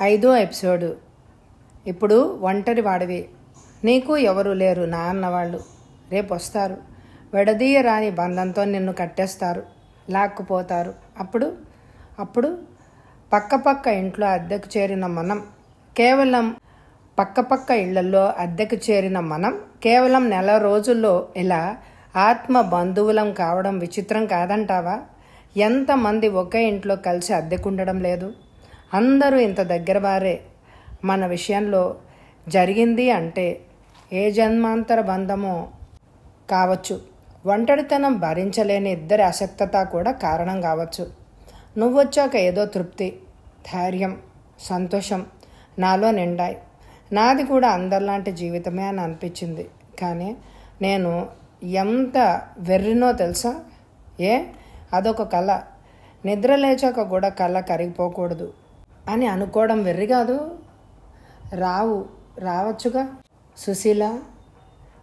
5వ ఎపిసోడు. ఇప్పుడు ఒంటరి వాడివి, నీకు ఎవరు లేరు నా అన్నవాళ్ళు. రేపు వస్తారు, విడదీయరాని బంధంతో నిన్ను కట్టేస్తారు, లాక్కుపోతారు. అప్పుడు పక్క ఇంట్లో అద్దెకు చేరిన మనం పక్క ఇళ్లలో అద్దెకు చేరిన మనం కేవలం నెల రోజుల్లో ఇలా ఆత్మ బంధువులం కావడం విచిత్రం కాదంటావా? ఎంతమంది ఒకే ఇంట్లో కలిసి అద్దెకుండడం లేదు? అందరూ ఇంత దగ్గర వారే. మన విషయంలో జరిగింది అంటే ఏ జన్మాంతర బంధమో కావచ్చు. ఒంటరితనం భరించలేని ఇద్దరి అసక్తత కూడా కారణం కావచ్చు. నువ్వొచ్చాక ఏదో తృప్తి, ధైర్యం, సంతోషం నాలో నిండాయి. నాది కూడా అందరిలాంటి జీవితమే అని అనిపించింది. కానీ నేను ఎంత వెర్రినో తెలుసా? అదొక కళ, నిద్ర లేచాక కూడా కళ కరిగిపోకూడదు అని అనుకోవడం వెర్రి కాదు. రావచ్చుగా. సుశీల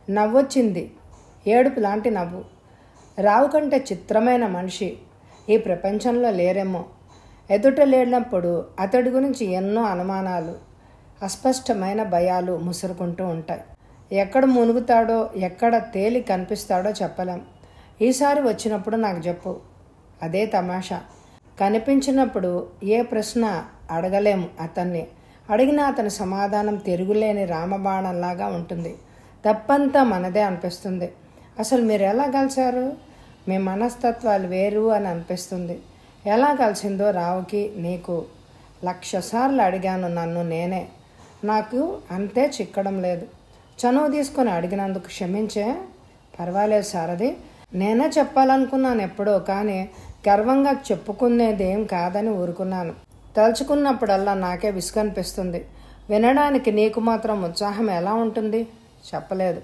నవ్వొచ్చింది, ఏడుపు లాంటి నవ్వు. రావు కంటే చిత్రమైన మనిషి ఈ ప్రపంచంలో లేరేమో. ఎదుట లేనప్పుడు అతడి గురించి ఎన్నో అనుమానాలు, అస్పష్టమైన భయాలు ముసురుకుంటూ ఉంటాయి. ఎక్కడ మునుగుతాడో, ఎక్కడ తేలి కనిపిస్తాడో చెప్పలేం. ఈసారి వచ్చినప్పుడు నాకు చెప్పు. అదే తమాషా, కనిపించినప్పుడు ఏ ప్రశ్న అడగలేము అతన్ని. అడిగినా అతని సమాధానం తిరుగులేని రామబాణంలాగా ఉంటుంది. తప్పంతా మనదే అనిపిస్తుంది. అసలు మీరు ఎలా కలిశారు? మీ మనస్తత్వాలు వేరు అని అనిపిస్తుంది. ఎలా కలిసిందో రావుకి నీకు 1,00,000 సార్లు అడిగాను నన్ను నేనే. నాకు అంతే చిక్కడం లేదు. చనువు తీసుకొని అడిగినందుకు క్షమించే. పర్వాలేదు సారథి, నేనే చెప్పాలనుకున్నాను ఎప్పుడో, కానీ గర్వంగా చెప్పుకునేదేం కాదని ఊరుకున్నాను. తలుచుకున్నప్పుడల్లా నాకే విసుగనిపిస్తుంది. వినడానికి నీకు మాత్రం ఉత్సాహం ఎలా ఉంటుంది? చెప్పలేదు.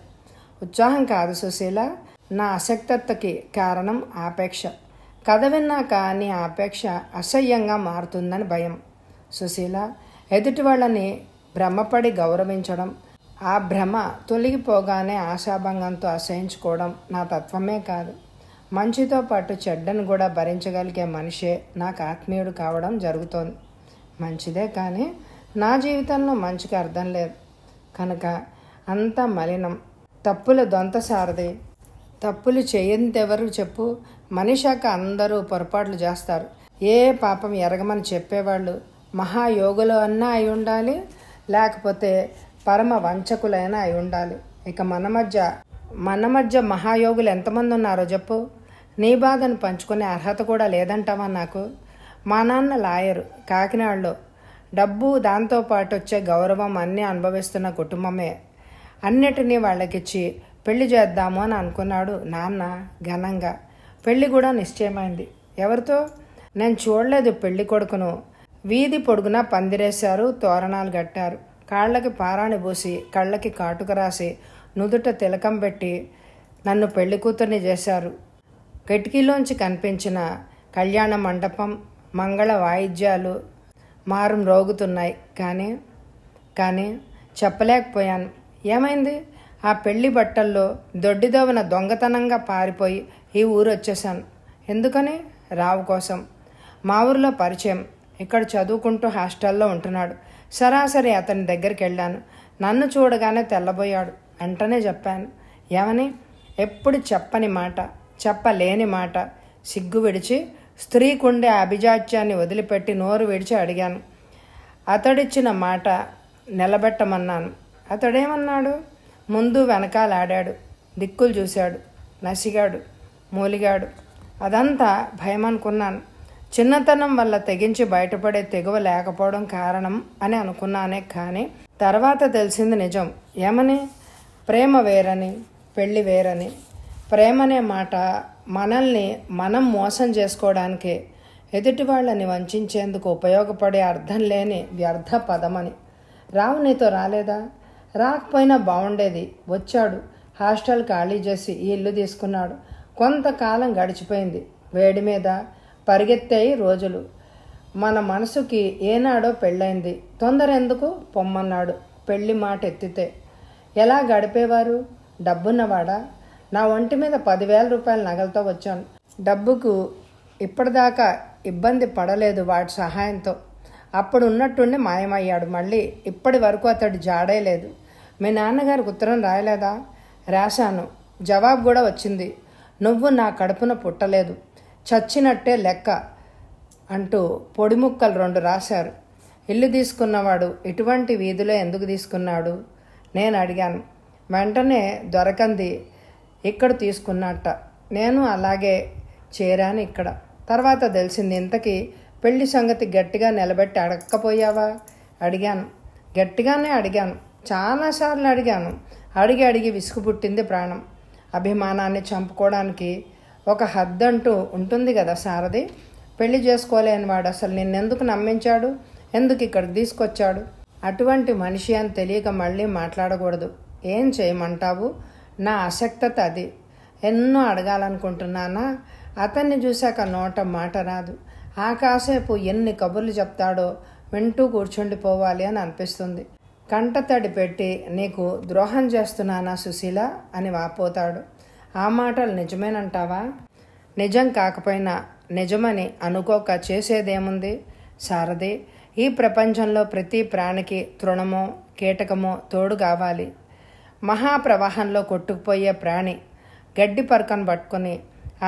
ఉత్సాహం కాదు సుశీల, నా అసక్తతకి కారణం ఆపేక్ష. కథ విన్నాక నీ ఆపేక్ష అసహ్యంగా మారుతుందని భయం. సుశీల, ఎదుటి వాళ్ళని భ్రమపడి గౌరవించడం, ఆ భ్రమ తొలగిపోగానే ఆశాభంగంతో అసహించుకోవడం నా తత్వమే కాదు. మంచితో పాటు చెడ్డను కూడా భరించగలిగే మనిషే నాకు ఆత్మీయుడు కావడం జరుగుతోంది. మంచిదే, కానీ నా జీవితంలో మంచికి అర్థం లేదు కనుక అంతా మలినం. తప్పుల దొంత సారది. తప్పులు చేయంతెవరు చెప్పు? మనిషాక అందరూ పొరపాట్లు చేస్తారు. ఏ పాపం ఎరగమని చెప్పేవాళ్ళు మహాయోగులు అన్నా అయి ఉండాలి, లేకపోతే పరమ వంచకులైనా అయి ఉండాలి. ఇక మన మధ్య మహాయోగులు ఎంతమంది ఉన్నారో చెప్పు. నీ బాధను పంచుకునే అర్హత కూడా లేదంటావా నాకు? మా నాన్న లాయరు, కాకినాడలో. డబ్బు, దాంతోపాటు వచ్చే గౌరవం అన్నీ అనుభవిస్తున్న కుటుంబమే. అన్నిటినీ వాళ్ళకిచ్చి పెళ్లి చేద్దాము అని అనుకున్నాడు నాన్న ఘనంగా. పెళ్లి కూడా నిశ్చయమైంది. ఎవరితో? నేను చూడలేదు పెళ్లి కొడుకును. వీధి పొడుగునా పందిరేశారు, తోరణాలు కట్టారు, కాళ్ళకి పారాణి పూసి, కళ్ళకి కాటుక రాసి, నుదుట తిలకం పెట్టి నన్ను పెళ్లి కూతుర్ని చేశారు. కిటికీలోంచి కనిపించిన కళ్యాణ మండపం, మంగళ వాయిద్యాలు మారం రోగుతున్నాయి. కానీ చెప్పలేకపోయాను. ఏమైంది? ఆ పెళ్లి బట్టల్లో దొడ్డిదోవన దొంగతనంగా పారిపోయి ఈ ఊరు వచ్చేసాను. ఎందుకని? రావు కోసం. మా ఊరిలో పరిచయం, ఇక్కడ చదువుకుంటూ హాస్టల్లో ఉంటున్నాడు. సరాసరి అతని దగ్గరికి వెళ్ళాను. నన్ను చూడగానే తెల్లబోయాడు. వెంటనే చెప్పాను. ఏమని? ఎప్పుడు చెప్పని మాట, చెప్పలేని మాట. సిగ్గు విడిచి, స్త్రీకుండే అభిజాత్యాన్ని వదిలిపెట్టి నోరు విడిచి అడిగాను. అతడిచ్చిన మాట నిలబెట్టమన్నాను. అతడేమన్నాడు? ముందు వెనకాలాడాడు, దిక్కులు చూశాడు, నసిగాడు, మూలిగాడు. అదంతా భయం అనుకున్నాను. చిన్నతనం వల్ల తెగించి బయటపడే తెగువ లేకపోవడం కారణం అని అనుకున్నానే. కానీ తర్వాత తెలిసింది నిజం. ఏమని? ప్రేమ వేరని, పెళ్ళి వేరని. ప్రేమనే మాట మనల్ని మనం మోసం చేసుకోవడానికే, ఎదుటి వాళ్ళని వంచేందుకు ఉపయోగపడే అర్థం లేని వ్యర్థ పదమని. రావు నీతో రాలేదా? రాకపోయినా బాగుండేది. వచ్చాడు. హాస్టల్ ఖాళీ చేసి ఈ ఇల్లు తీసుకున్నాడు. కొంతకాలం గడిచిపోయింది. వేడి మీద పరిగెత్తాయి రోజులు. మన మనసుకి ఏనాడో పెళ్ళైంది. తొందర ఎందుకు? పొమ్మన్నాడు. పెళ్లి మాట ఎత్తితే ఎలా గడిపేవారు? డబ్బున్నవాడా? నా ఒంటి మీద 10,000 రూపాయల నగలతో వచ్చాను. డబ్బుకు ఇప్పటిదాకా ఇబ్బంది పడలేదు వాటి సహాయంతో. అప్పుడు ఉన్నట్టుండి మాయమయ్యాడు. మళ్ళీ ఇప్పటి వరకు అతడు జాడే లేదు. మీ నాన్నగారికి ఉత్తరం రాయలేదా? రాశాను, జవాబు కూడా వచ్చింది. నువ్వు నా కడుపున పుట్టలేదు, చచ్చినట్టే లెక్క అంటూ పొడి ముక్కలు 2 రాశారు. ఇల్లు తీసుకున్నవాడు ఇటువంటి వీధిలో ఎందుకు తీసుకున్నాడు నేను అడిగాను. వెంటనే దొరకంది ఇక్కడ తీసుకున్నట్ట. నేను అలాగే చేరాను ఇక్కడ. తర్వాత తెలిసింది. ఇంతకీ పెళ్లి సంగతి గట్టిగా నిలబెట్టి అడగకపోయావా? అడిగాను, గట్టిగానే అడిగాను, చాలాసార్లు అడిగాను. అడిగి విసుగు పుట్టింది ప్రాణం. అభిమానాన్ని చంపుకోవడానికి ఒక హద్దంటూ ఉంటుంది కదా సారథి. పెళ్లి చేసుకోలేని వాడు అసలు నిన్నెందుకు నమ్మించాడు? ఎందుకు ఇక్కడికి తీసుకొచ్చాడు? అటువంటి మనిషి అని తెలియక మళ్ళీ మాట్లాడకూడదు. ఏం చేయమంటావు? నా అసక్తత అది. ఎన్నో అడగాలనుకుంటున్నానా? అతన్ని చూశాక నోట మాట రాదు. ఆ కాసేపు ఎన్ని కబుర్లు చెప్తాడో వింటూ కూర్చుండిపోవాలి అని అనిపిస్తుంది. కంటతడి పెట్టి నీకు ద్రోహం చేస్తున్నానా సుశీల అని వాపోతాడు. ఆ మాటలు నిజమేనంటావా? నిజం కాకపోయినా నిజమని అనుకోక చేసేదేముంది సారథి? ఈ ప్రపంచంలో ప్రతి ప్రాణికి తృణమో కీటకమో తోడు కావాలి. మహాప్రవాహంలో కొట్టుకుపోయే ప్రాణి గడ్డి పరకను పట్టుకుని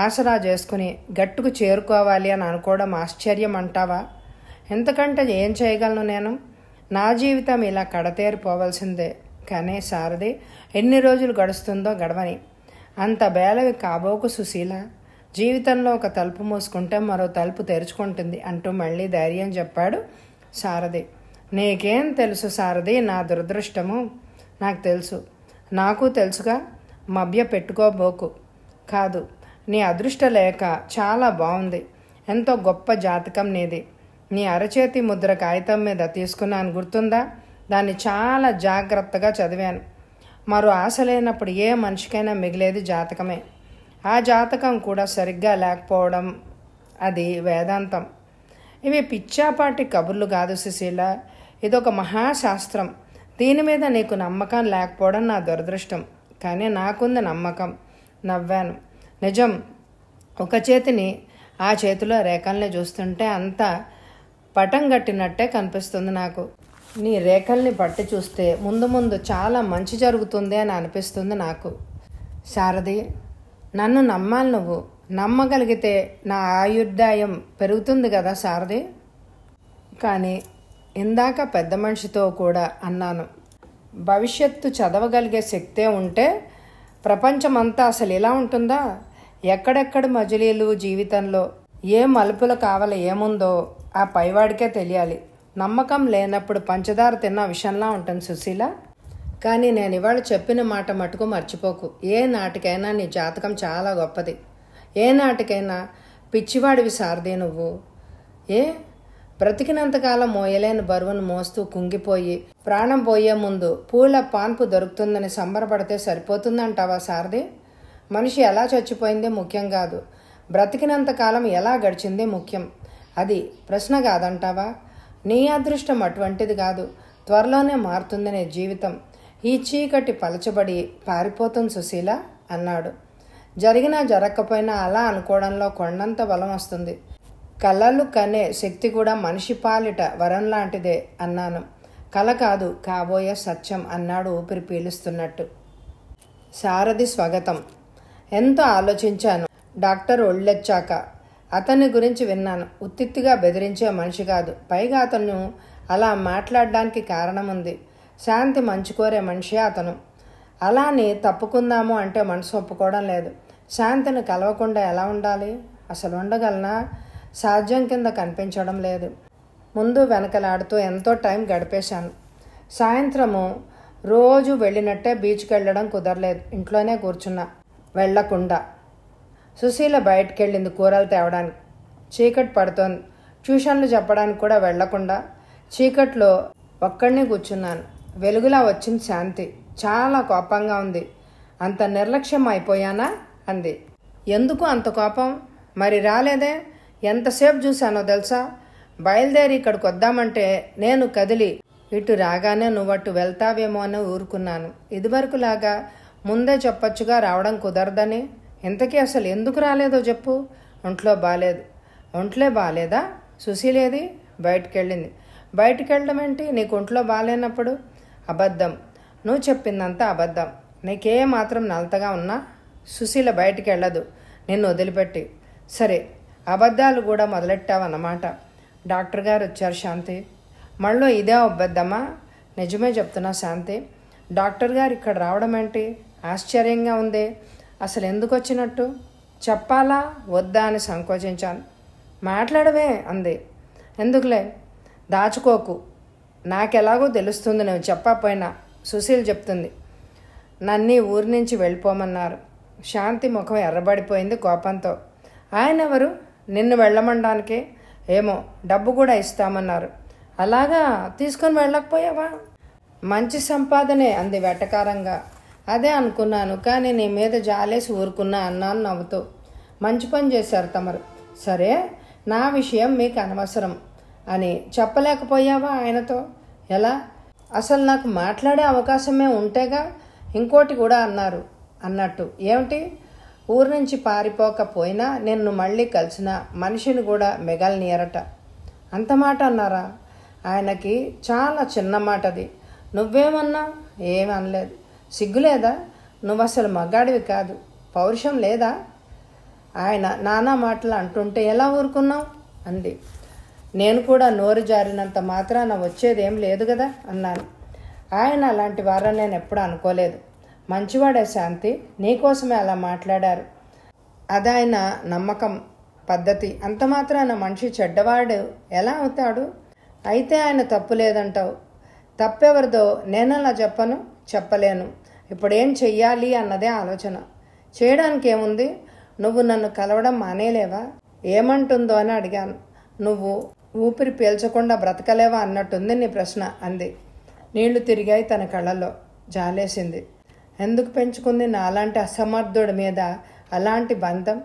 ఆసరా చేసుకుని గట్టుకు చేరుకోవాలి అని అనుకోవడం ఆశ్చర్యం అంటావా? ఎంతకంటే ఏం చేయగలను నేను? నా జీవితం ఇలా కడతేరిపోవలసిందే. కానీ సారథి, ఎన్ని రోజులు గడుస్తుందో గడవని. అంత బేలవి కాబోకు సుశీల. జీవితంలో ఒక తలుపు మూసుకుంటే మరో తలుపు తెరుచుకుంటుంది అంటూ మళ్ళీ ధైర్యం చెప్పాడు సారథి. నీకేం తెలుసు సారథి నా దురదృష్టము? నాకు తెలుసు. నాకు తెలుసుగా. మభ్య పెట్టుకోబోకు. కాదు, నీ అదృష్ట లేఖ చాలా బాగుంది. ఎంతో గొప్ప జాతకం నీది. నీ అరచేతి ముద్ర కాగితం మీద తీసుకున్నాను, గుర్తుందా? దాన్ని చాలా జాగ్రత్తగా చదివాను. మరో ఆశ లేనప్పుడు ఏ మనిషికైనా మిగిలేది జాతకమే. ఆ జాతకం కూడా సరిగ్గా లేకపోవడం అది వేదాంతం. ఇవి పిచ్చాపాటి కబుర్లు కాదు సుశీల. ఇదొక మహాశాస్త్రం. దీని మీద నీకు నమ్మకం లేకపోవడం నా దురదృష్టం. కానీ నాకుంది నమ్మకం. నవ్వాను. నిజం. ఒక చేతిని ఆ చేతిలో రేఖల్ని చూస్తుంటే అంతా పటం కట్టినట్టే కనిపిస్తుంది నాకు. నీ రేఖల్ని పట్టి చూస్తే ముందు ముందు చాలా మంచి జరుగుతుంది అని అనిపిస్తుంది నాకు. సారథి, నన్ను నమ్మాలి నువ్వు. నమ్మగలిగితే నా ఆయుర్దాయం పెరుగుతుంది కదా సారథి. కానీ ఇందాక పెద్ద మనిషితో కూడా అన్నాను, భవిష్యత్తు చదవగలిగే శక్తే ఉంటే ప్రపంచమంతా అసలు ఇలా ఉంటుందా? ఎక్కడెక్కడ మజిలీలు జీవితంలో ఏ మలుపుల కావల ఏముందో ఆ పైవాడికే తెలియాలి. నమ్మకం లేనప్పుడు పంచదార తిన్న విషంలా ఉంటుంది సుశీల. కానీ నేను ఇవాళ చెప్పిన మాట మటుకు మర్చిపోకు. ఏ నాటికైనా నీ జాతకం చాలా గొప్పది. ఏ నాటికైనా పిచ్చివాడివి సారథి నువ్వు. బ్రతికినంతకాలం మోయలేని బరువును మోస్తూ కుంగిపోయి ప్రాణం పోయే ముందు పూల పాన్పు దొరుకుతుందని సంబరపడితే సరిపోతుందంటావా సారథి? మనిషి ఎలా చచ్చిపోయిందే ముఖ్యం కాదు, బ్రతికినంతకాలం ఎలా గడిచిందే ముఖ్యం. అది ప్రశ్న కాదంటావా? నీ అదృష్టం అటువంటిది కాదు. త్వరలోనే మారుతుంది నీ జీవితం. ఈ చీకటి పలచబడి పారిపోతుంది సుశీల అన్నాడు. జరిగినా జరగకపోయినా అలా అనుకోవడంలో కొండంత బలం వస్తుంది. కలలు కనే శక్తి కూడా మనిషి పాలిట వరం లాంటిదే అన్నాను. కల కాదు, కాబోయే సత్యం అన్నాడు ఊపిరి పీలుస్తున్నట్టు. సారథి స్వాగతం. ఎంతో ఆలోచించాను. డాక్టర్ ఒళ్ళొచ్చాక అతని గురించి విన్నాను. ఉత్తిత్తిగా బెదిరించే మనిషి కాదు. పైగా అతను అలా మాట్లాడడానికి కారణం ఉంది. శాంతి మంచుకోరే మనిషి అతను. అలాని తప్పుకుందాము అంటే మనసు ఒప్పుకోవడం లేదు. శాంతిని కలవకుండా ఎలా ఉండాలి? అసలు ఉండగలనా? సాధ్యం కింద కనిపించడం లేదు. ముందు వెనకలాడుతూ ఎంతో టైం గడిపేశాను. సాయంత్రము రోజు వెళ్ళినట్టే బీచ్కి వెళ్ళడం కుదరలేదు. ఇంట్లోనే కూర్చున్నా వెళ్లకుండా. సుశీల బయటికి వెళ్ళింది కూరలు తేవడానికి. చీకటి పడుతోంది. ట్యూషన్లు చెప్పడానికి కూడా వెళ్లకుండా చీకట్లో ఒక్కడినే కూర్చున్నాను. వెలుగులా వచ్చింది శాంతి. చాలా కోపంగా ఉంది. అంత నిర్లక్ష్యం అయిపోయానా అంది. ఎందుకు అంత కోపం? మరి రాలేదే? ఎంతసేపు చూశానో తెలుసా? బయలుదేరి ఇక్కడికి వద్దామంటే నేను కదిలి ఇటు రాగానే నువ్వట్టు వెళ్తావేమో అని ఊరుకున్నాను. ఇదివరకులాగా ముందే చెప్పొచ్చుగా రావడం కుదరదని. ఇంతకీ అసలు ఎందుకు రాలేదో చెప్పు. ఒంట్లో బాలేదు. ఒంట్లే బాలేదా? సుశీలేది? బయటికి వెళ్ళింది. బయటికి వెళ్ళడం ఏంటి? నీకు ఒంట్లో బాగాలేనప్పుడు? అబద్ధం. నువ్వు చెప్పిందంతా అబద్ధం. నీకే మాత్రం నలతగా ఉన్నా సుశీల బయటికి వెళ్ళదు నిన్ను వదిలిపెట్టి. సరే, అబద్ధాలు కూడా మొదలెట్టావన్నమాట. డాక్టర్ గారు వచ్చారు శాంతి. మళ్ళీ ఇదే అబద్ధమా? నిజమే చెప్తున్నా శాంతి. డాక్టర్ గారు ఇక్కడ రావడం ఏంటి? ఆశ్చర్యంగా ఉంది. అసలు ఎందుకు వచ్చినట్టు? చెప్పాలా వద్దా అని సంకోచించాను. మాట్లాడవే అంది. ఎందుకులే, దాచుకోకు. నాకెలాగో తెలుస్తుంది నువ్వు చెప్పకపోయినా. సుశీల్ చెప్తుంది. నన్ను ఊరి నుంచి వెళ్ళిపోమన్నారు. శాంతి ముఖం ఎర్రబడిపోయింది కోపంతో. ఆయన ఎవరు? నిన్ను వెళ్ళమనడానికి? ఏమో, డబ్బు కూడా ఇస్తామన్నారు. అలాగా, తీసుకొని వెళ్ళకపోయావా? మంచి సంపాదనే అంది వెటకారంగా. అదే అనుకున్నాను, కానీ నీ మీద జాలేసి ఊరుకున్నా అన్నాను నవ్వుతూ. మంచి పని చేశారు తమరు. సరే, నా విషయం మీకు అనవసరం అని చెప్పలేకపోయావా ఆయనతో? ఎలా? అసలు నాకు మాట్లాడే అవకాశమే ఉంటేగా. ఇంకోటి కూడా అన్నారు అన్నట్టు. ఏమిటి? ఊరు నుంచి పారిపోకపోయినా నిన్ను మళ్ళీ కలిసిన మనిషిని కూడా మిగలనీయరట. అంత మాట అన్నారా? ఆయనకి చాలా చిన్న మాట అది. నువ్వేమన్నా? ఏమీ అనలేదు. సిగ్గులేదా? నువ్వు అసలు మగాడివి కాదు. పౌరుషం లేదా? ఆయన నానా మాటలు అంటుంటే ఎలా ఊరుకున్నావు అంది. నేను కూడా నోరు జారినంత మాత్రాన వచ్చేదేం లేదు కదా అన్నాను. ఆయన అలాంటి వారని నేను ఎప్పుడు అనుకోలేదు. మంచివాడే శాంతి, నీకోసమే అలా మాట్లాడారు. అదాయన నమ్మకం, పద్ధతి. అంత మాత్రాన మనిషి చెడ్డవాడు ఎలా అవుతాడు? అయితే ఆయన తప్పు లేదంటావు. తప్పెవరిదో నేనలా చెప్పను, చెప్పలేను. ఇప్పుడేం చెయ్యాలి అన్నదే ఆలోచన. చేయడానికి ఏముంది? నువ్వు నన్ను కలవడం మానేలేవా? ఏమంటుందో అని అడిగాను. నువ్వు ఊపిరి పీల్చకుండా బ్రతకలేవా అన్నట్టుంది నీ ప్రశ్న అంది. నీళ్లు తిరిగాయి తన కళ్ళలో. జాలేసింది. ఎందుకు పెంచుకుంది నాలాంటి అసమర్థుడి మీద అలాంటి బంధం?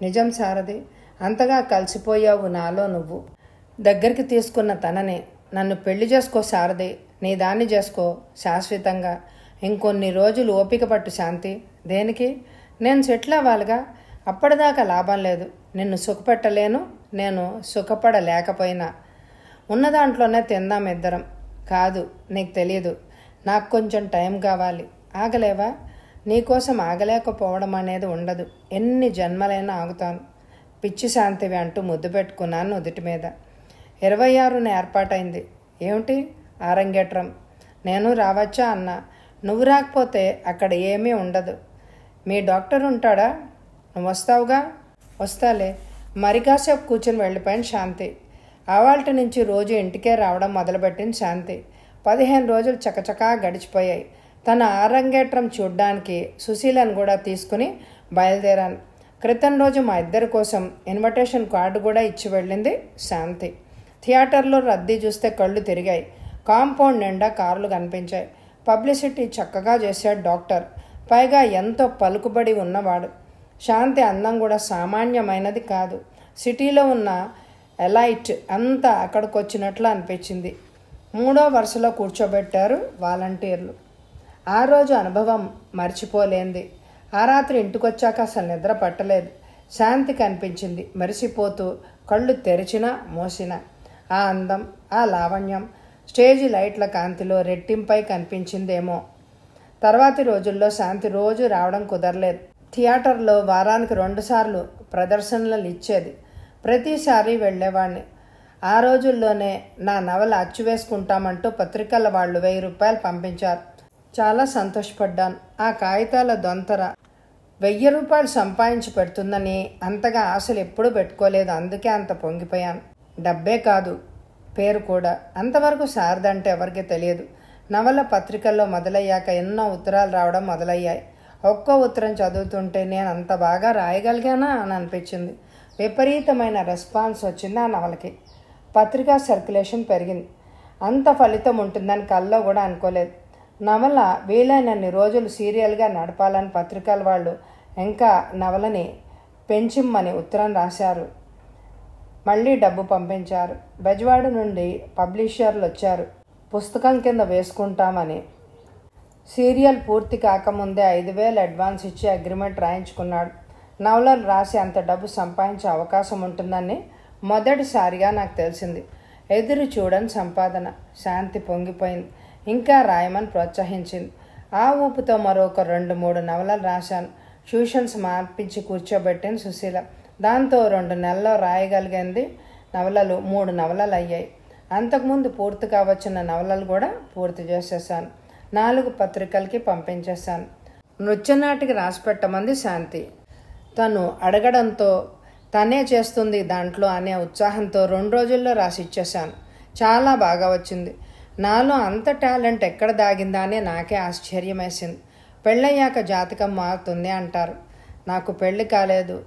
నిజం సారథి, అంతగా కలిసిపోయావు నాలో నువ్వు. దగ్గరికి తీసుకున్న తనని నన్ను పెళ్లి చేసుకో సారథి, నీ దాన్ని చేసుకో శాశ్వతంగా. ఇంకొన్ని రోజులు ఓపిక పట్టు శాంతి. దేనికి? నేను సెటిల్ అవ్వాలిగా. అప్పటిదాకా లాభం లేదు. నిన్ను సుఖపెట్టలేను, నేను సుఖపడలేకపోయినా. ఉన్న దాంట్లోనే తిందాం ఇద్దరం. కాదు, నీకు తెలియదు. నాకు కొంచెం టైం కావాలి. ఆగలేవా? నీకోసం ఆగలేకపోవడం అనేది ఉండదు. ఎన్ని జన్మలైనా ఆగుతాను. పిచ్చి శాంతివి అంటూ ముద్దు పెట్టుకున్నాను నుదుటి మీద. 26న ఏర్పాటైంది. ఏమిటి? ఆరంగేట్రం. నేను రావచ్చా అన్నా. నువ్వు రాకపోతే అక్కడ ఏమీ ఉండదు. మీ డాక్టర్ ఉంటాడా? నువ్వు వస్తావుగా? వస్తాలే. మరి కాసేపు కూర్చుని వెళ్ళిపోయాను శాంతి. అవాల్టి నుంచి రోజు ఇంటికే రావడం మొదలుపెట్టింది శాంతి. 15 రోజులు చకచకా గడిచిపోయాయి. తన ఆరంగేట్రం చూడ్డానికి సుశీలను కూడా తీసుకుని బయలుదేరాను. క్రితం రోజు మా ఇద్దరి కోసం ఇన్విటేషన్ కార్డు కూడా ఇచ్చి వెళ్ళింది శాంతి. థియేటర్లో రద్దీ చూస్తే కళ్ళు తిరిగాయి. కాంపౌండ్ నిండా కార్లు కనిపించాయి. పబ్లిసిటీ చక్కగా చేశాడు డాక్టర్. పైగా ఎంతో పలుకుబడి ఉన్నవాడు. శాంతి అందం కూడా సామాన్యమైనది కాదు. సిటీలో ఉన్న ఎలైట్ అంతా అక్కడికి వచ్చినట్లు అనిపించింది. 3వ వరుసలో కూర్చోబెట్టారు వాలంటీర్లు. ఆ రోజు అనుభవం మర్చిపోలేంది. ఆ రాత్రి ఇంటికొచ్చాక అసలు నిద్ర పట్టలేదు. శాంతి కనిపించింది మెరిసిపోతూ, కళ్ళు తెరిచినా మూసినా. ఆ అందం, ఆ లావణ్యం స్టేజి లైట్ల కాంతిలో రెట్టింపై కనిపించిందేమో. తర్వాతి రోజుల్లో శాంతి రోజు రావడం కుదరలేదు. థియేటర్లో వారానికి 2 సార్లు ప్రదర్శనలు ఇచ్చేది. ప్రతిసారి వెళ్ళేవాడిని. ఆ రోజుల్లోనే నా నవల అచ్చు వేసుకుంటామంటూ పత్రికల వాళ్ళు 1000 రూపాయలు పంపించారు. చాలా సంతోషపడ్డాను. ఆ కాగితాల దొంతర 1000 రూపాయలు సంపాదించి పెడుతుందని అంతగా ఆశలు ఎప్పుడూ పెట్టుకోలేదు. అందుకే అంత పొంగిపోయాను. డబ్బే కాదు, పేరు కూడా. అంతవరకు శారదంటే ఎవరికీ తెలియదు. నవల పత్రికల్లో మొదలయ్యాక ఎన్నో ఉత్తరాలు రావడం మొదలయ్యాయి. ఒక్కో ఉత్తరం చదువుతుంటే నేను అంత బాగా రాయగలిగానా అని అనిపించింది. విపరీతమైన రెస్పాన్స్ వచ్చింది ఆ నవలకి. పత్రికా సర్క్యులేషన్ పెరిగింది. అంత ఫలితం ఉంటుందని కల్లో కూడా అనుకోలేదు. నవల వీలైనన్ని రోజులు సీరియల్గా నడపాలని పత్రికల వాళ్ళు ఇంకా నవలని పెంచిమ్మని ఉత్తరం రాశారు. మళ్ళీ డబ్బు పంపించారు. బెజవాడ నుండి పబ్లిషర్లు వచ్చారు. పుస్తకం కింద వేసుకుంటామని. సీరియల్ పూర్తి కాకముందే 5000 అడ్వాన్స్ ఇచ్చి అగ్రిమెంట్ రాయించుకున్నాడు. నవలలు రాసి అంత డబ్బు సంపాదించే అవకాశం ఉంటుందని మొదటిసారిగా నాకు తెలిసింది. ఎదురు చూడని సంపాదన. శాంతి పొంగిపోయింది. ఇంకా రాయమని ప్రోత్సహించింది. ఆ ఊపుతో మరొక 2-3 నవలలు రాశాను. ట్యూషన్స్ మార్పించి కూర్చోబెట్టింది సుశీల. దాంతో 2 నెలల్లో రాయగలిగింది నవలలు 3 నవలలు అయ్యాయి. అంతకుముందు పూర్తి కావచ్చిన నవలలు కూడా పూర్తి చేసేసాను. 4 పత్రికలకి పంపించేశాను. నృత్యనాటికి రాసిపెట్టమంది శాంతి. తను అడగడంతో తనే చేస్తుంది దాంట్లో అనే ఉత్సాహంతో 2 రోజుల్లో రాసిచ్చేశాను. చాలా బాగా వచ్చింది. నాలో అంత టాలెంట్ ఎక్కడ దాగిందా అని నాకే ఆశ్చర్యం వేసింది. పెళ్ళయ్యాక జాతకం మారుతుంది అంటారు. నాకు పెళ్లి కాలేదు,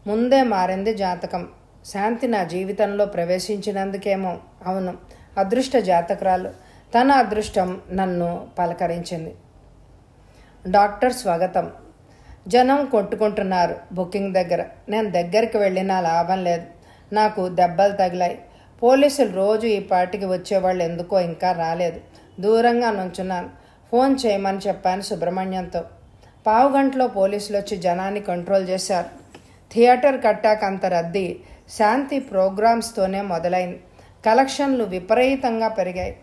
ముందే మారింది జాతకం. శాంతి నా జీవితంలో ప్రవేశించినందుకేమో, అవును, అదృష్ట జాతకురాలు. తన అదృష్టం నన్ను పలకరించింది. డాక్టర్ స్వాగతం. జనం కొట్టుకుంటున్నారు బుకింగ్ దగ్గర. నేను దగ్గరికి వెళ్ళినా లాభం లేదు. నాకు దెబ్బలు తగిలాయి. పోలీసులు రోజు ఈ పార్టీకి వచ్చేవాళ్ళు ఎందుకో ఇంకా రాలేదు. దూరంగా నుంచున్నాను. ఫోన్ చేయమని చెప్పాను సుబ్రహ్మణ్యంతో. 15 గంటలో పోలీసులు వచ్చి జనాన్ని కంట్రోల్ చేశారు. థియేటర్ కట్టాక అంత రద్దీ శాంతి ప్రోగ్రామ్స్తోనే మొదలైంది. కలెక్షన్లు విపరీతంగా పెరిగాయి.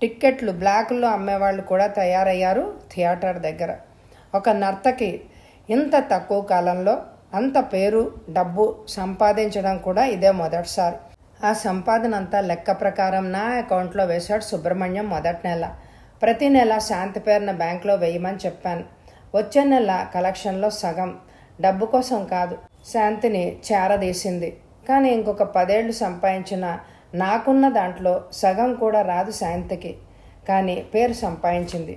టిక్కెట్లు బ్లాక్లో అమ్మేవాళ్ళు కూడా తయారయ్యారు థియేటర్ దగ్గర. ఒక నర్తకి ఇంత తక్కువ కాలంలో అంత పేరు డబ్బు సంపాదించడం కూడా ఇదే మొదటిసారి. ఆ సంపాదన అంతా లెక్క ప్రకారం నా అకౌంట్లో వేశాడు సుబ్రహ్మణ్యం మొదటి నెల. ప్రతి నెల శాంతి పేరున బ్యాంకులో వేయమని చెప్పాను. వచ్చే నెల కలెక్షన్లో సగం డబ్బు కోసం కాదు, శాంతిని చేరదీసింది. కానీ ఇంకొక 10 ఏళ్ళు సంపాదించిన నాకున్న దాంట్లో సగం కూడా రాదు శాంతికి. కానీ పేరు సంపాదించింది.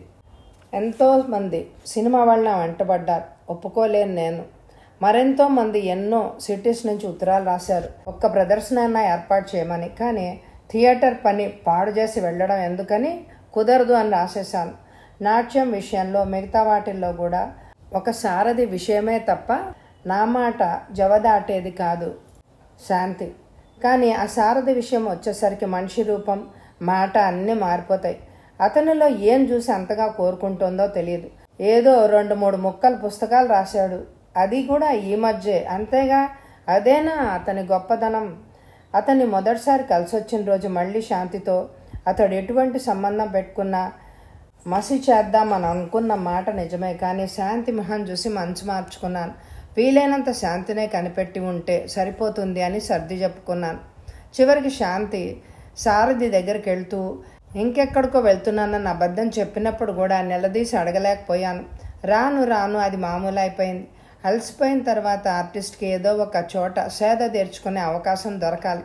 ఎంతోమంది సినిమా వాళ్ళ వెంటబడ్డారు. ఒప్పుకోలేను నేను. మరెంతోమంది ఎన్నో సిటీస్ నుంచి ఉత్తరాలు రాశారు ఒక్క ప్రదర్శన ఏర్పాటు చేయమని. కానీ థియేటర్ పని పాడు చేసి వెళ్ళడం ఎందుకని కుదరదు అని రాసేశాను. నాట్యం విషయంలో మిగతా వాటిల్లో కూడా ఒక సారథి విషయమే తప్ప నా మాట జవదాటేది కాదు శాంతి. కానీ ఆ సారథి విషయం వచ్చేసరికి మనిషి రూపం, మాట అన్నీ మారిపోతాయి. అతనిలో ఏం చూసి అంతగా కోరుకుంటుందో తెలియదు. ఏదో 2-3 ముక్కలు పుస్తకాలు రాశాడు, అది కూడా ఈ మధ్యే, అంతేగా. అదేనా అతని గొప్పదనం? అతన్ని మొదటిసారి కలిసి వచ్చిన రోజు మళ్ళీ శాంతితో అతడు ఎటువంటి సంబంధం పెట్టుకున్నా మసి చేద్దామని అనుకున్న మాట నిజమే. కానీ శాంతి మొహం చూసి మనసు మార్చుకున్నాను. వీలైనంత శాంతినే కనిపెట్టి ఉంటే సరిపోతుంది అని సర్ది చెప్పుకున్నాను. చివరికి శాంతి సారథి దగ్గరికి వెళ్తూ ఇంకెక్కడికో వెళ్తున్నానని అబద్ధం చెప్పినప్పుడు కూడా నిలదీసి అడగలేకపోయాను. రాను రాను అది మామూలు అయిపోయింది. అలసిపోయిన తర్వాత ఆర్టిస్ట్కి ఏదో ఒక చోట సేద తీర్చుకునే అవకాశం దొరకాలి.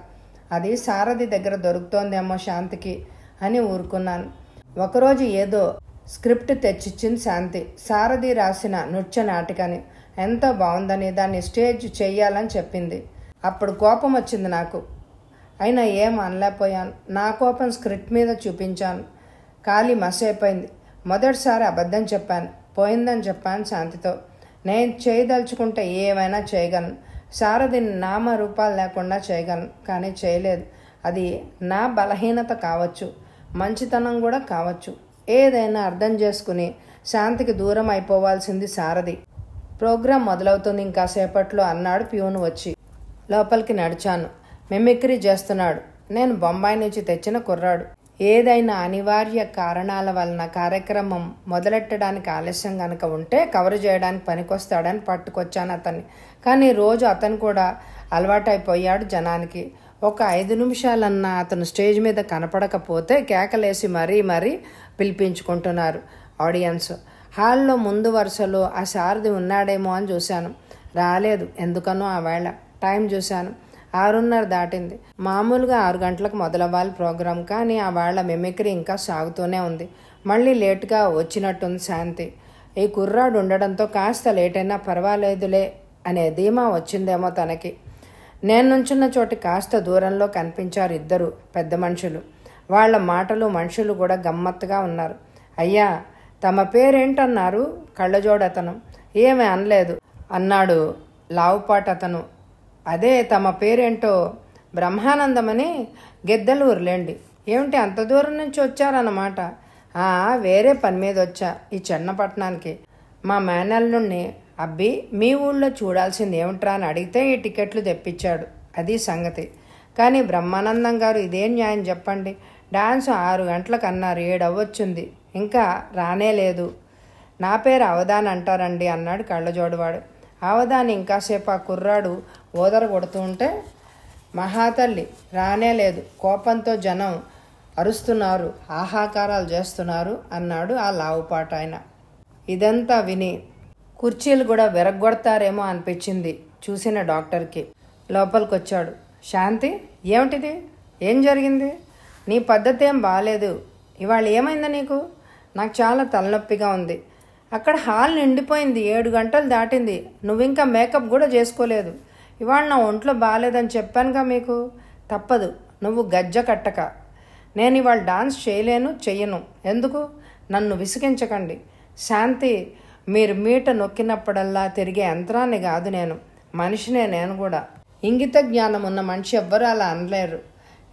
అది సారథి దగ్గర దొరుకుతోందేమో శాంతికి అని ఊరుకున్నాను. ఒకరోజు ఏదో స్క్రిప్ట్ తెచ్చిచ్చింది శాంతి. సారథి రాసిన నృత్య నాటికని. ఎంతో బాగుందని దాన్ని స్టేజ్ చెయ్యాలని చెప్పింది. అప్పుడు కోపం వచ్చింది నాకు. అయినా ఏం అనలేకపోయాను. నా కోపం స్క్రిప్ట్ మీద చూపించాను. ఖాళీ మసైపోయింది. మొదటిసారి అబద్ధం చెప్పాను. పోయిందని చెప్పాను శాంతితో. నేను చేయదలుచుకుంటే ఏమైనా చేయగలను. సారథిని నామరూపాలు లేకుండా చేయగలను. కానీ చేయలేదు. అది నా బలహీనత కావచ్చు, మంచితనం కూడా కావచ్చు. ఏదైనా అర్థం చేసుకుని శాంతికి దూరం అయిపోవాల్సింది సారథి. ప్రోగ్రాం మొదలవుతుంది ఇంకాసేపట్లో అన్నాడు ప్యూన్ వచ్చి. లోపలికి నడిచాను. మిమిక్రీ చేస్తున్నాడు. నేను బొంబాయి నుంచి తెచ్చిన కుర్రాడు. ఏదైనా అనివార్య కారణాల వలన కార్యక్రమం మొదలెట్టడానికి ఆలస్యం కనుక ఉంటే కవర్ చేయడానికి పనికొస్తాడని పట్టుకొచ్చాను అతన్ని. కానీ రోజు అతను కూడా అలవాటైపోయాడు జనానికి. ఒక 5 నిమిషాలన్నా అతను స్టేజ్ మీద కనపడకపోతే కేకలేసి మరీ పిలిపించుకుంటున్నారు ఆడియన్స్. హాల్లో ముందు వరుసలో ఆ సారథి ఉన్నాడేమో అని చూశాను. రాలేదు ఎందుకనో. ఆ వేళ టైం చూశాను, 6:30 దాటింది. మామూలుగా 6 గంటలకు మొదలవ్వాలి ప్రోగ్రాం. కానీ ఆ వేళ మిమిక్రీ ఇంకా సాగుతూనే ఉంది. మళ్ళీ లేటుగా వచ్చినట్టుంది శాంతి. ఈ కుర్రాడు ఉండడంతో కాస్త లేట్ అయినా పర్వాలేదులే అనే ధీమా వచ్చిందేమో తనకి. నేను నుంచున్న చోటి కాస్త దూరంలో కనిపించారు 2 పెద్ద మనుషులు. వాళ్ళ మాటలు మనుషులు కూడా గమ్మత్తుగా ఉన్నారు. అయ్యా, తమ పేరేంటన్నారు కళ్ళజోడతను. ఏమీ అనలేదు అన్నాడు లావుపాటు అతను. అదే తమ పేరేంటో బ్రహ్మానందమని గెద్దలూరులేండి. ఏమిటి అంత దూరం నుంచి వచ్చారన్నమాట? వేరే పని మీద వచ్చా ఈ చెన్నపట్నానికి. మా మేనల్లుణ్ణి అబ్బి మీ ఊళ్ళో చూడాల్సింది ఏమిట్రా అని అడిగితే ఈ టికెట్లు తెప్పించాడు. అది సంగతి. కానీ బ్రహ్మానందం గారు ఇదేం న్యాయం చెప్పండి, డాన్స్ 6 గంటలకు అన్నారు, 7 అవ్వచ్చుంది, ఇంకా రానే లేదు. నా పేరు అవధాన్ అంటారండి అన్నాడు కళ్ళజోడువాడు. అవధాని ఇంకాసేపు ఆ కుర్రాడు ఓదర కొడుతూ ఉంటే, మహాతల్లి రానే లేదు, కోపంతో జనం అరుస్తున్నారు, ఆహాకారాలు చేస్తున్నారు అన్నాడు ఆ లావుపాట ఆయన. ఇదంతా విని కుర్చీలు కూడా విరగ్గొడతారేమో అనిపించింది చూసిన డాక్టర్కి. లోపలికొచ్చాడు. శాంతి, ఏమిటిది, ఏం జరిగింది? నీ పద్ధతి ఏం బాగాలేదు, ఇవాళ ఏమైందా నీకు? నాకు చాలా తలనొప్పిగా ఉంది. అక్కడ హాల్ నిండిపోయింది, 7 గంటలు దాటింది, నువ్వింకా మేకప్ కూడా చేసుకోలేదు. ఇవాళ నా ఒంట్లో బాగాలేదని చెప్పానుగా మీకు. తప్పదు, నువ్వు గజ్జ కట్టక. నేను ఇవాళ డాన్స్ చెయ్యను. ఎందుకు? నన్ను విసిగించకండి. శాంతి, మీరు మీట నొక్కినప్పుడల్లా తిరిగే యంత్రాన్ని కాదు నేను, మనిషినే నేను కూడా. ఇంగిత జ్ఞానం ఉన్న మనిషి ఎవ్వరూ అలా అనలేరు.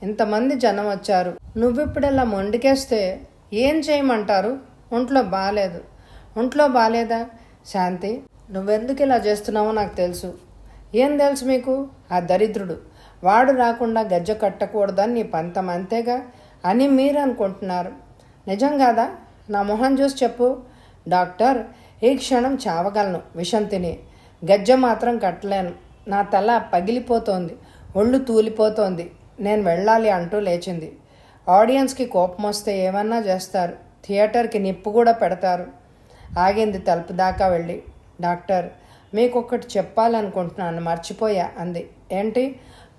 ఇంతమంది జనం వచ్చారు, నువ్విప్పుడల్లా మొండికేస్తే ఏం చేయమంటారు? ఒంట్లో బాగాలేదా? శాంతి, నువ్వెందుకు ఇలా చేస్తున్నావో నాకు తెలుసు. ఏం తెలుసు మీకు? ఆ దరిద్రుడు వాడు రాకుండా గజ్జ కట్టకూడదని నీ పంతం, అంతేగా అని మీరు అనుకుంటున్నారు. నిజం కాదా? నా మొహం చూసి చెప్పు. డాక్టర్, ఈ క్షణం చావగలను విషం తిని, గజ్జ మాత్రం కట్టలేను. నా తల పగిలిపోతోంది, ఒళ్ళు తూలిపోతోంది, నేను వెళ్ళాలి అంటూ లేచింది. ఆడియన్స్కి కోపం వస్తే ఏమన్నా చేస్తారు, థియేటర్కి నిప్పు కూడా పెడతారు. ఆగింది తలుపు దాకా వెళ్ళి. డాక్టర్, మీకొకటి చెప్పాలనుకుంటున్నాను, మర్చిపోయా అంది. ఏంటి?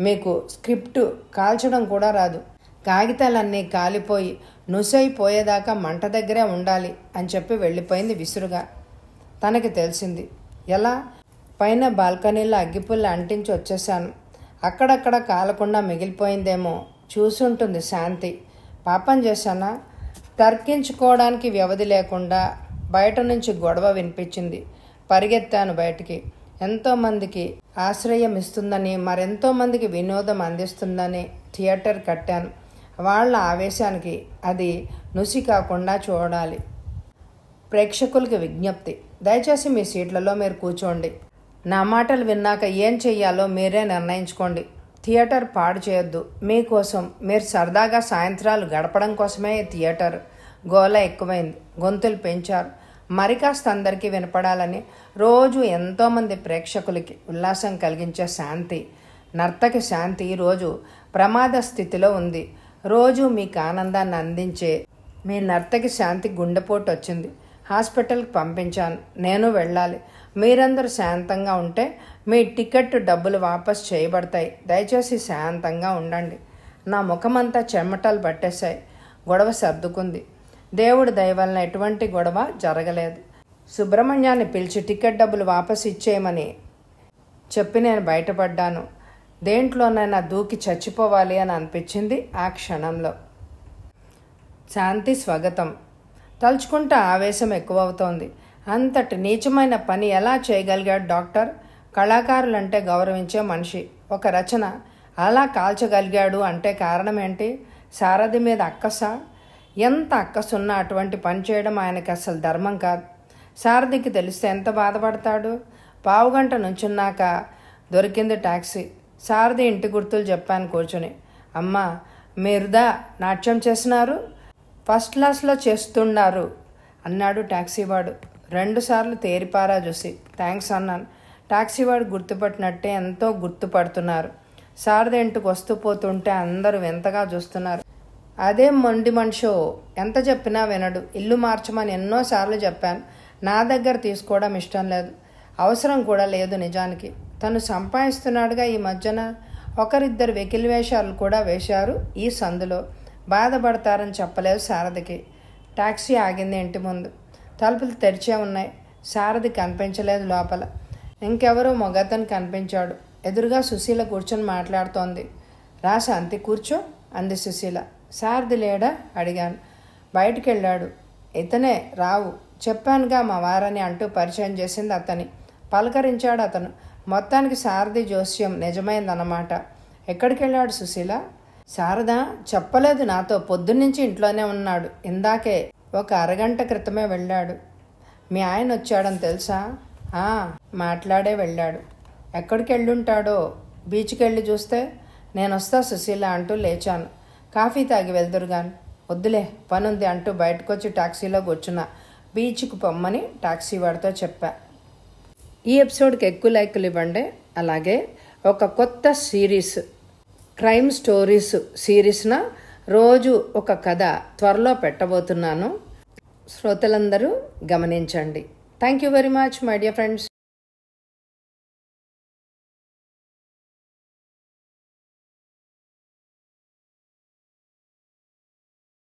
మీకు స్క్రిప్టు కాల్చడం కూడా రాదు, కాగితాలన్నీ కాలిపోయి నుసైపోయేదాకా మంట దగ్గరే ఉండాలి అని చెప్పి వెళ్ళిపోయింది విసురుగా. తనకి తెలిసింది. ఎలా? పైన బాల్కనీలో అగ్గిపుల్ల అంటించి వచ్చేసాను, అక్కడక్కడ కాలకుండా మిగిలిపోయిందేమో చూసుంటుంది శాంతి. పాపం చేశానా? తర్కించుకోవడానికి వ్యవధి లేకుండా బయట నుంచి గొడవ వినిపించింది. పరిగెత్తాను బయటికి. ఎంతోమందికి ఆశ్రయం ఇస్తుందని, మరెంతోమందికి వినోదం అందిస్తుందని థియేటర్ కట్టాను. వాళ్ళ ఆవేశానికి అది నుసి కాకుండా చూడాలి. ప్రేక్షకులకి విజ్ఞప్తి, దయచేసి మీ సీట్లలో మీరు కూర్చోండి. నా మాటలు విన్నాక ఏం చెయ్యాలో మీరే నిర్ణయించుకోండి. థియేటర్ పాడు చేయొద్దు. మీకోసం, మీరు సరదాగా సాయంత్రాలు గడపడం కోసమే థియేటర్. గోల ఎక్కువైంది, గొంతులు పెంచారు. మరి కాస్త అందరికీ వినపడాలని రోజు ఎంతోమంది ప్రేక్షకులకి ఉల్లాసం కలిగించే శాంతి, నర్తకి శాంతి ఈరోజు ప్రమాద స్థితిలో ఉంది. రోజు మీకు ఆనందాన్ని అందించే మీ నర్తకి శాంతి గుండెపోటు వచ్చింది. హాస్పిటల్కి పంపించాను. నేను వెళ్ళాలి. మీరందరూ శాంతంగా ఉంటే మీ టికెట్ డబ్బులు వాపస్ చేయబడతాయి. దయచేసి శాంతంగా ఉండండి. నా ముఖమంతా చెమటలు పట్టేశాయి. గొడవ సర్దుకుంది. దేవుడి దయ వలన ఎటువంటి గొడవ జరగలేదు. సుబ్రహ్మణ్యాన్ని పిలిచి టికెట్ డబ్బులు వాపసు ఇచ్చేయమని చెప్పి నేను బయటపడ్డాను. దేంట్లోనైనా దూకి చచ్చిపోవాలి అని అనిపించింది ఆ క్షణంలో. శాంతి స్వాగతం. తలుచుకుంటే ఆవేశం ఎక్కువవుతోంది. అంతటి నీచమైన పని ఎలా చేయగలిగాడు డాక్టర్? కళాకారులంటే గౌరవించే మనిషి. ఒక రచన అలా కాల్చగలిగాడు అంటే కారణం ఏంటి? సారథి మీద అక్కసా? ఎంత అక్కసున్నా అటువంటి పని చేయడం ఆయనకి అసలు ధర్మం కాదు. సారథికి తెలిస్తే ఎంత బాధపడతాడు? పావుగంట నుంచున్నాక దొరికింది టాక్సీ. సారథి ఇంటి గుర్తులు చెప్పాను కూర్చుని. అమ్మా, మీరుదా నాట్యం చేసినారు, ఫస్ట్ క్లాస్లో చేస్తున్నారు అన్నాడు టాక్సీవాడు. 2 సార్లు తేరిపారా చూసి థ్యాంక్స్ అన్నాను. టాక్సీవాడు గుర్తుపట్టినట్టే ఎంతో గుర్తుపడుతున్నారు. సారథి ఇంటికి వస్తూ పోతుంటే అందరూ వింతగా చూస్తున్నారు. అదే మొండి మనిషో, ఎంత చెప్పినా వినడు. ఇల్లు మార్చమని ఎన్నోసార్లు చెప్పాను. నా దగ్గర తీసుకోవడం ఇష్టం లేదు, అవసరం కూడా లేదు. నిజానికి తను సంపాదిస్తున్నాడుగా ఈ మధ్యన. ఒకరిద్దరు వెకిలి వేషాలు కూడా వేశారు ఈ సందులో. బాధపడతారని చెప్పలేదు సారథికి. టాక్సీ ఆగింది ఇంటి ముందు. తలుపులు తెరిచే ఉన్నాయి. సారథి కనిపించలేదు లోపల. ఇంకెవరో మగతను కనిపించాడు. ఎదురుగా సుశీల కూర్చొని మాట్లాడుతోంది. రా శాంతి, కూర్చో అంది సుశీల. సారథి లేడా అడిగాను. బయటికి వెళ్ళాడు. ఇతనే రావు, చెప్పానుగా మా వారని అంటూ పరిచయం చేసింది అతని. పలకరించాడు అతను. మొత్తానికి సారథి జోస్యం నిజమైందన్నమాట. ఎక్కడికి వెళ్ళాడు సుశీల? శారద చెప్పలేదు నాతో. పొద్దున్నుంచి ఇంట్లోనే ఉన్నాడు. ఇందాకే 1 అరగంట క్రితమే వెళ్ళాడు. మీ ఆయన వచ్చాడని తెలుసా? మాట్లాడే వెళ్ళాడు. ఎక్కడికి వెళ్ళుంటాడో? బీచ్కి వెళ్ళి చూస్తే నేను వస్తా సుశీల అంటూ లేచాను. కాఫీ తాగి వెళ్దురుగాను. వద్దులే, పనుంది అంటూ బయటకొచ్చి టాక్సీలో కూర్చున్నా. బీచ్కు పొమ్మని టాక్సీ వాడితో చెప్పా. ఈ ఎపిసోడ్కి ఎక్కువ లైకులు ఇవ్వండి. అలాగే ఒక కొత్త సిరీస్, క్రైమ్ స్టోరీస్ సిరీస్న రోజు ఒక కథ త్వరలో పెట్టబోతున్నాను. శ్రోతలందరూ గమనించండి. Thank you very much my dear friends.